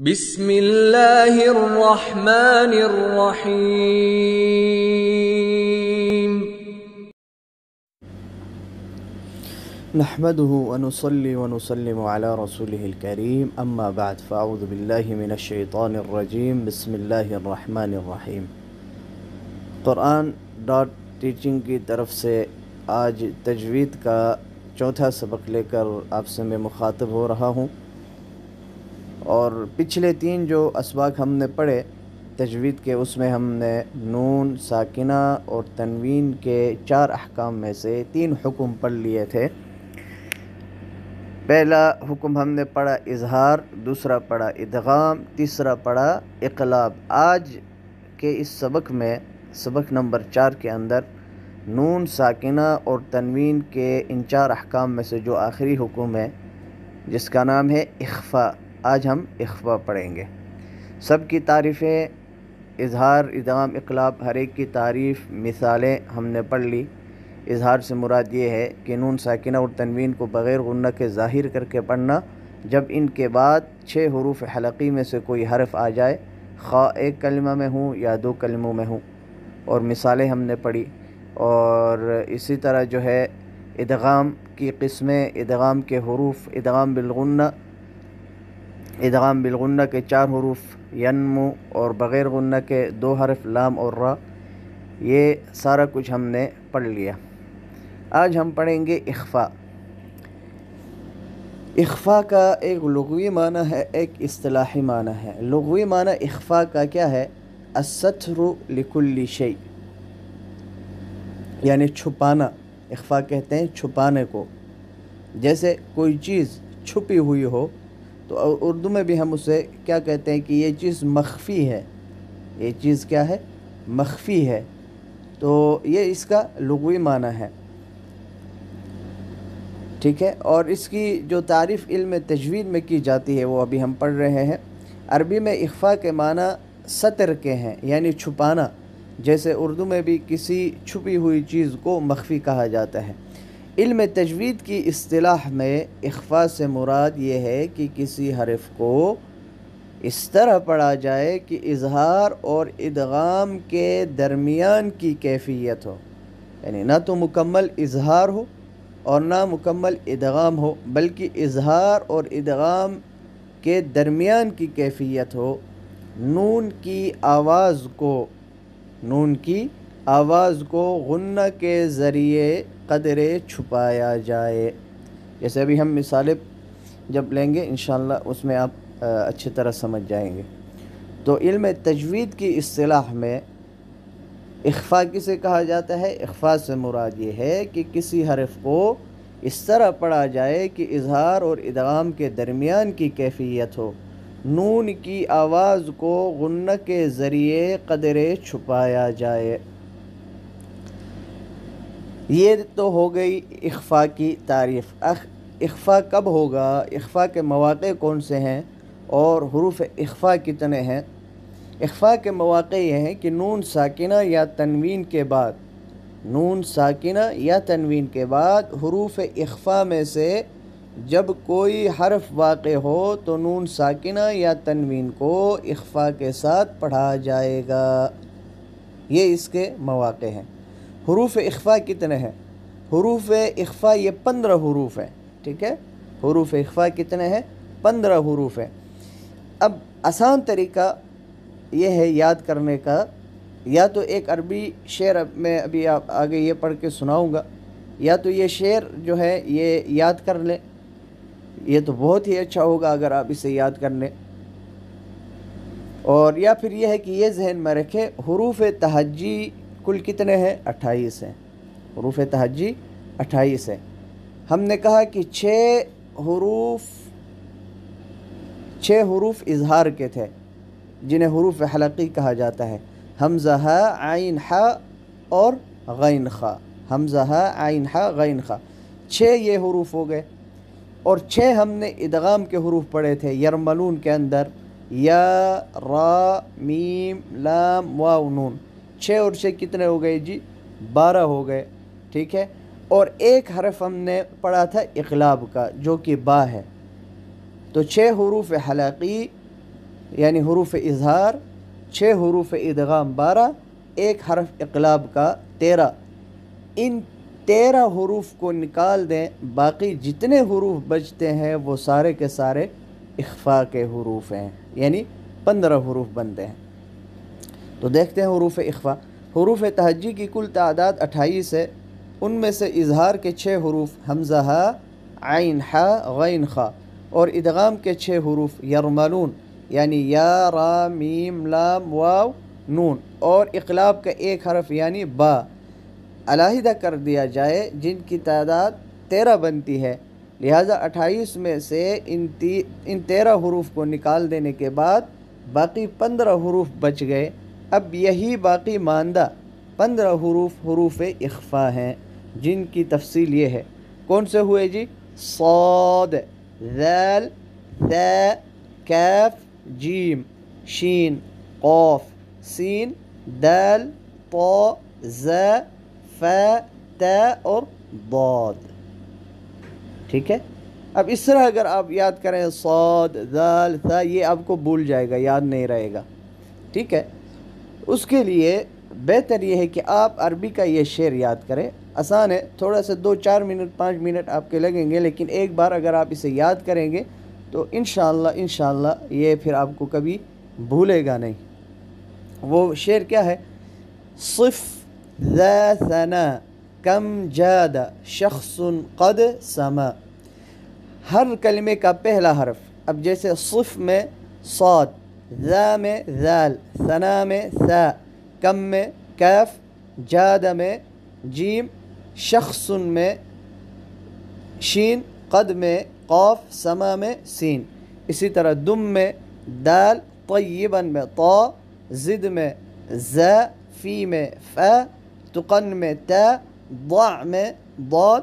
بسم اللہ الرحمن الرحیم نحمده ونصلي ونسلم على رسوله الكريم اما بعد فاعوذ بالله من الشیطان الرجیم بسم اللہ الرحمن الرحیم۔ قرآن ٹیچنگ کی طرف سے آج تجوید کا چوتھا سبق لے کر آپ سے میں مخاطب ہو رہا ہوں، اور پچھلے تین جو اسباق ہم نے پڑھے تجوید کے، اس میں ہم نے نون ساکنہ اور تنوین کے 4 احکام میں سے 3 حکم پڑھ لیے تھے۔ پہلا حکم ہم نے پڑھا اظہار، دوسرا پڑھا ادغام، تیسرا پڑھا اقلاب۔ آج کے اس سبق میں سبق نمبر 4 کے اندر نون ساکنہ اور تنوین کے ان 4 احکام میں سے جو آخری حکم ہے جس کا نام ہے اخفاء، آج ہم اخفاء پڑھیں گے۔ سب کی تعریفیں، اظہار، ادغام، اقلاب، ہر ایک کی تعریف، مثالیں ہم نے پڑھ لی۔ اظہار سے مراد یہ ہے کہ نون ساکنہ اور تنوین کو بغیر غنہ کے ظاہر کر کے پڑھنا، جب ان کے بعد 6 حروف حلقی میں سے کوئی حرف آ جائے، خواہ ایک کلمہ میں ہوں یا 2 کلموں میں ہوں، اور مثالیں ہم نے پڑھی۔ اور اسی طرح جو ہے ادغام کی قسمیں، ادغام کے حروف، ادغام بالغنہ کے 4 حروف ینمو، اور بغیر غنہ کے 2 حرف لام اور را، یہ سارا کچھ ہم نے پڑھ لیا۔ آج ہم پڑھیں گے اخفاء۔ اخفاء کا ایک لغوی معنی ہے، ایک اصطلاحی معنی ہے۔ لغوی معنی اخفاء کا کیا ہے؟ الستر لکل شیء، یعنی چھپانا۔ اخفاء کہتے ہیں چھپانے کو۔ جیسے کوئی چیز چھپی ہوئی ہو تو اردو میں بھی ہم اسے کیا کہتے ہیں کہ یہ چیز مخفی ہے، یہ چیز کیا ہے؟ مخفی ہے۔ تو یہ اس کا لغوی معنی ہے، ٹھیک ہے۔ اور اس کی جو تعریف علم تجوید میں کی جاتی ہے وہ ابھی ہم پڑھ رہے ہیں۔ عربی میں اخفاء کے معنی ستر کے ہیں، یعنی چھپانا۔ جیسے اردو میں بھی کسی چھپی ہوئی چیز کو مخفی کہا جاتا ہے۔ علم تجوید کی اصطلاح میں اخفاء سے مراد یہ ہے کہ کسی حرف کو اس طرح پڑھا جائے کہ اظہار اور ادغام کے درمیان کی کیفیت ہو، یعنی نہ تو مکمل اظہار ہو اور نہ مکمل ادغام ہو، بلکہ اظہار اور ادغام کے درمیان کی کیفیت ہو۔ نون کی آواز کو غنہ کے ذریعے قدرے چھپایا جائے۔ جیسے ابھی ہم مثالیں جب لیں گے انشاءاللہ اس میں آپ اچھی طرح سمجھ جائیں گے۔ تو علم تجوید کی اصطلاح میں اخفاء کسے کہا جاتا ہے؟ اخفاء سے مراد یہ ہے کہ کسی حرف کو اس طرح پڑھا جائے کہ اظہار اور ادغام کے درمیان کی کیفیت ہو۔ نون کی آواز کو غنہ کے ذریعے قدرے چھپایا جائے۔ یہ تو ہو گئی اخفاء کی تعریف۔ اخفاء کب ہوگا؟ اخفاء کے مواقع کون سے ہیں اور حروف اخفاء کتنے ہیں؟ اخفاء کے مواقع یہ ہیں کہ نون ساکنہ یا تنوین کے بعد حروف اخفاء میں سے جب کوئی حرف واقع ہو تو نون ساکنہ یا تنوین کو اخفاء کے ساتھ پڑھا جائے گا۔ یہ اس کے مواقع ہیں۔ حروف اخفاء کتنے ہیں؟ حروف اخفاء یہ 15 حروف ہیں، ٹھیک ہے۔ حروف اخفاء کتنے ہیں؟ 15 حروف ہیں۔ اب آسان طریقہ یہ ہے یاد کرنے کا، یا تو ایک عربی شعر میں ابھی آپ آگے یہ پڑھ کے سناؤں گا، یا تو یہ شعر جو ہے یہ یاد کر لیں، یہ تو بہت ہی اچھا ہوگا اگر آپ اسے یاد کر لیں۔ اور یا پھر یہ ہے کہ یہ ذہن میں رکھیں حروف تہجی کل کتنے ہیں؟ 28 ہیں۔ حروف تہجی 28 ہیں۔ ہم نے کہا کہ 6 حروف اظہار کے تھے جنہیں حروف حلقی کہا جاتا ہے، حمزہ ہا، عین ہا اور غین خا۔ حمزہ ہا، عین ہا، غین خا، 6 یہ حروف ہو گئے۔ اور 6 ہم نے ادغام کے حروف پڑھے تھے یرملون کے اندر، یا، را، میم، لام، واو، نون۔ 6 اور 6 کتنے ہو گئے جی؟ 12 ہو گئے، ٹھیک ہے۔ اور ایک حرف ہم نے پڑھا تھا اقلاب کا جو کہ با ہے۔ تو 6 حروف حلقی یعنی حروف اظہار 6، حروف ادغام 12، ایک حرف اقلاب کا 13۔ ان 13 حروف کو نکال دیں، باقی جتنے حروف بچتے ہیں وہ سارے کے سارے اخفاء کے حروف ہیں، یعنی 15 حروف بنتے ہیں۔ تو دیکھتے ہیں حروف اخفاء۔ حروف تہجی کی کل تعداد 28 ہے، ان میں سے اظہار کے 6 حروف حمزہ ہا، عین حا، غین خا، اور ادغام کے 6 حروف یرملون یعنی یا، را، میم، لام، واو، نون، اور اقلاب کا ایک حرف یعنی با علیحدہ کر دیا جائے، جن کی تعداد 13 بنتی ہے۔ لہٰذا 28 میں سے ان 13 حروف کو نکال دینے کے بعد باقی 15 حروف بچ گئے۔ اب یہی باقی ماندہ 15 حروف حروف اخفاء ہیں، جن کی تفصیل یہ ہے۔ کون سے ہوئے جی؟ صاد، ذال، ثاء، کاف، جیم، شین، قاف، سین، دال، طا، زا، فا، تا اور ضاد۔ ٹھیک ہے؟ اب اس طرح اگر آپ یاد کریں صاد، ذال، ثا، یہ آپ کو بھول جائے گا، یاد نہیں رہے گا۔ ٹھیک ہے؟ اس کے لیے بہتر یہ ہے کہ آپ عربی کا یہ شعر یاد کریں۔ آسان ہے، تھوڑا سا 2-4 منٹ 5 منٹ آپ کے لگیں گے، لیکن ایک بار اگر آپ اسے یاد کریں گے تو انشاءاللہ یہ پھر آپ کو کبھی بھولے گا نہیں۔ وہ شعر کیا ہے؟ صف ذا ثنا کم جاد شخص قد سما۔ ہر کلمے کا پہلا حرف، اب جیسے صف میں صاد، ذا میں ذال، ثنا میں ثا، کم میں کاف، جاد میں جیم، شخص میں شین، قد میں قاف، سما میں سین۔ اسی طرح دم میں دال، طیباً میں طا، زد میں زا، فی میں فا، تقن میں تا، ضع میں ضاد،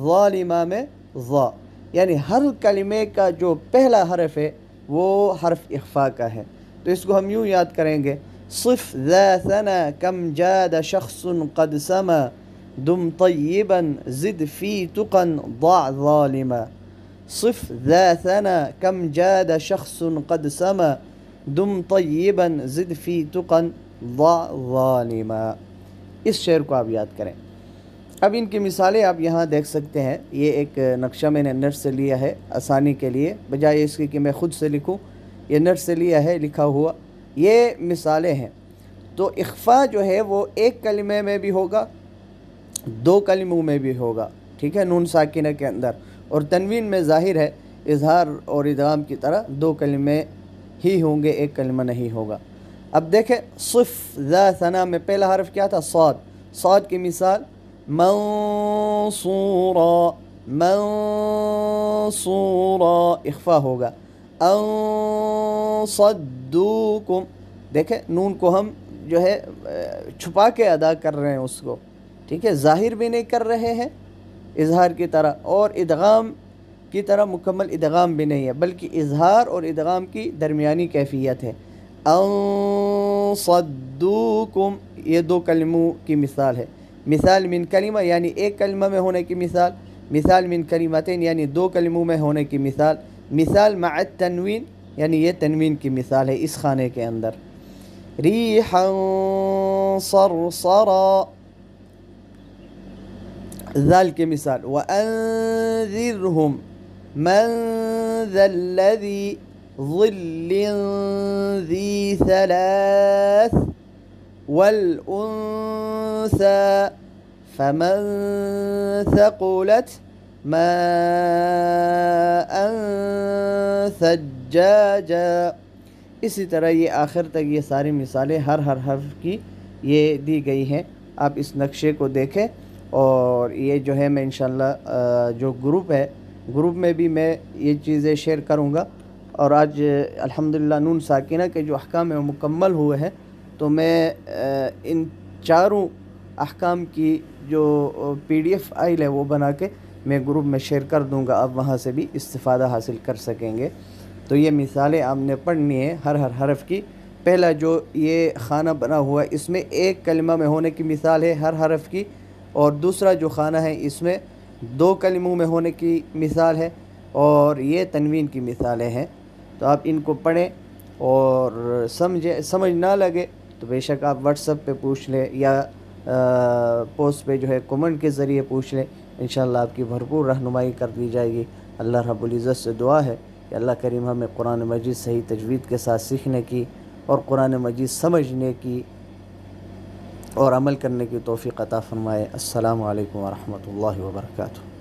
ظالمہ میں ظا۔ یعنی ہر کلمے کا جو پہلا حرف ہے وہ حرف اخفاء کا ہے۔ تو اس کو ہم یوں یاد کریں گے، صف ذا ثنا کم جاد شخص قد سما، دم طیباً زد فی تقن ضع ظالما۔ صف ذا ثنا کم جاد شخص قد سما، دم طیباً زد فی تقن ضع ظالما۔ اس شعر کو آپ یاد کریں۔ اب ان کی مثالیں آپ یہاں دیکھ سکتے ہیں۔ یہ ایک نقشہ میں نے نیٹ سے لیا ہے آسانی کے لیے، بجائے اس کی کہ میں خود سے لکھوں، یہ نیٹ سے لیا ہے لکھا ہوا۔ یہ مثالیں ہیں۔ تو اخفاء جو ہے وہ ایک کلمے میں بھی ہوگا، 2 کلموں میں بھی ہوگا، ٹھیک ہے، نون ساکنہ کے اندر، اور تنوین میں ظاہر ہے اظہار اور ادغام کی طرح 2 کلمے ہی ہوں گے، ایک کلمہ نہیں ہوگا۔ اب دیکھیں صف ذا ثنا میں پہلا حرف کیا تھا؟ صاد۔ صاد کی مثال منصورا، منصورا اخفاء ہوگا۔ ان صدوکم، دیکھیں نون کو ہم جو ہے چھپا کے ادا کر رہے ہیں اس کو، ٹھیک ہے، ظاہر بھی نہیں کر رہے ہیں اظہار کی طرح، اور ادغام کی طرح مکمل ادغام بھی نہیں ہے، بلکہ اظہار اور ادغام کی درمیانی کیفیت ہے۔ ان صدوکم، یہ 2 کلموں کی مثال ہے۔ مثال من کلمہ یعنی ایک کلمہ میں ہونے کی مثال، مثال من کلمتین یعنی 2 کلموں میں ہونے کی مثال، مثال مع التنوین یعنی یہ تنوین کی مثال ہے اس خانے کے اندر۔ ریحا صرصرا، ذال کی مثال وَأَنذِرْهُمْ مَنْ ذَا الَّذِي ظِلٍّ ذِي ثَلَاثٍ وَالْأُنثَى فَمَنْ ثَقُلَتْ مَاءً ثَجَّاجًا۔ اسی طرح یہ آخر تک یہ ساری مثالیں ہر حرف کی یہ دی گئی ہیں۔ آپ اس نقشے کو دیکھیں، اور یہ جو ہے میں انشاءاللہ جو گروپ ہے، گروپ میں بھی میں یہ چیزیں شیئر کروں گا۔ اور آج الحمدللہ نون ساکنہ کے جو احکام ہیں وہ مکمل ہوئے ہیں، تو میں ان 4 احکام کی جو PDF فائل ہے وہ بنا کے میں گروپ میں شیئر کر دوں گا، آپ وہاں سے بھی استفادہ حاصل کر سکیں گے۔ تو یہ مثالیں آپ نے پڑھنی ہے ہر حرف کی۔ پہلا جو یہ خانہ بنا ہوا ہے اس میں ایک کلمہ میں ہونے کی مثال ہے ہر حرف کی، اور دوسرا جو خانہ ہے اس میں 2 کلموں میں ہونے کی مثال ہے، اور یہ تنوین کی مثالیں ہیں۔ تو آپ ان کو پڑھیں اور سمجھ نہ لگے تو بے شک آپ واٹس ایپ پہ پوچھ لیں یا پوسٹ پہ جو ہے کمنٹ کے ذریعے پوچھ لیں، انشاءاللہ آپ کی بھرپور رہنمائی کر دی جائے گی۔ اللہ رب العزت سے دعا ہے کہ اللہ کریم ہمیں قرآن مجید صحیح تجوید کے ساتھ سیکھنے کی اور قرآن مجید سمجھنے کی اور عمل کرنے کی توفیق عطا فرمائے۔ السلام علیکم ورحمۃ اللہ وبرکاتہ۔